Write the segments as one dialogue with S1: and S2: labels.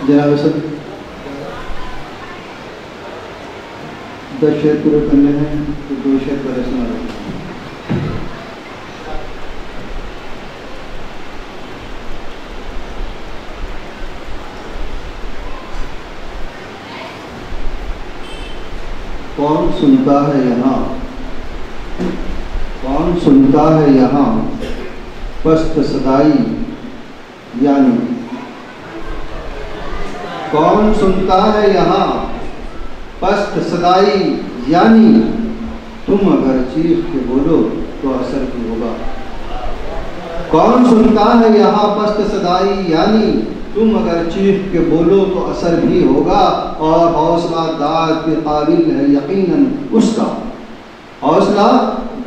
S1: جناب صاحب 10 شعر پورے کرنے ہیں تو 2 شعر پر سنا رہے ہیں. کون سنتا ہے یہاں، کون سنتا ہے یہاں پست صدائی یعنی، کون سنتا ہے یہاں پست صدائی یعنی، تم اگر چیخ کے بولو تو اثر بھی ہوگا. کون سنتا ہے یہاں پست صدائی یعنی، تم اگر چیخ کے بولو تو اثر بھی ہوگا. اور حوصلہ داد کے قابل ہے یقیناً اس کا، حوصلہ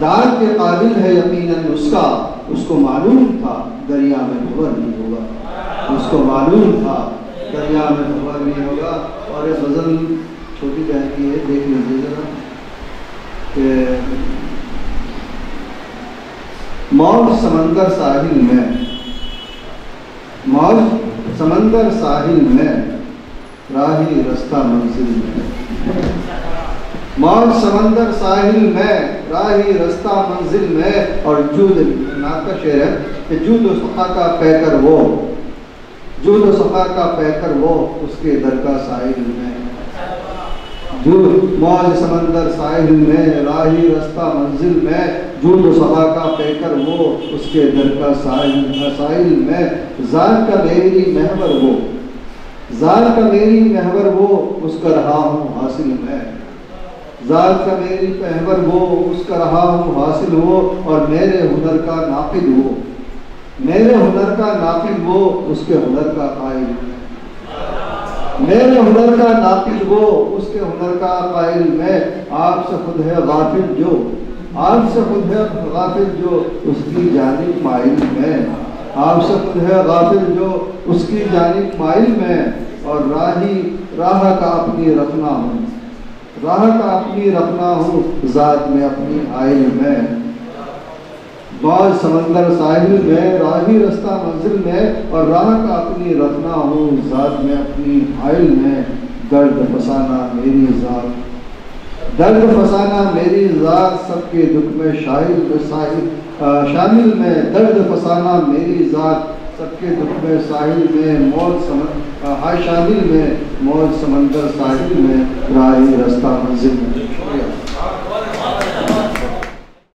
S1: داد کے قابل ہے یقیناً اس کا. اس کو معلوم تھا دریا میں بھور نہیں ہوگا، اس کو معلوم تھا دریا میں بھور نہیں ہوگا. اور یہ غزل چھوٹی بہن کی ہے، دیکھ لیجیے ذرا کہ موج سمندر ساحل میں، موج سمندر ساحل میں، راہی رستہ منزل میں. موج سمندر ساحل میں، راہی رستہ منزل میں. اور جود نعت کا شعر ہے کہ جود و سخا کا پیکر وہ، جود و سخا کا پیکر وہ، اس کے در کا ساحل میں. جود موج سمندر ساحل میں، راہی رستہ منزل میں، جود و سخا کا پیکر وہ، اس کے در کا ساحل میں. ذات کا میری محور وہ، ذات کا میری محور وہ، اس کا رہا ہوں حاصل میں. ذات کا میری محور وہ، اس کا رہا ہوں حاصل ہو. اور میرے ہنر کا ناقد وہ، میرے ہنر کا ناقد وہ، اس کے ہنر کا قائل میں. میرے ہنر کا ناقد وہ، اس کے ہنر کا قائل میں. آپ سے خود ہے غافل جو، آپ سے خود ہے غافل جو، اس کی جانب مائل میں. آپ سے خود ہے غافل جو، اس کی جانب مائل میں. اور راہ کا اپنی رکھنا ہوں، راہ کا اپنی رکھنا ہوں، ذات میں اپنی حائل میں. موج سمندر ساحل میں، راہی رستہ منزل میں، اور راہ کا اپنی رکھنا ہوں، ذات میں اپنی حائل میں. درد فسانہ میری ذات، درد فسانہ میری ذات، سب کے دکھ میں شامل میں. درد فسانہ میری ذات، سب کے دکھ میں ساحل میں. موج شامل میں، موج سمندر ساحل میں، راہی رستہ منزل میں. شکریہ.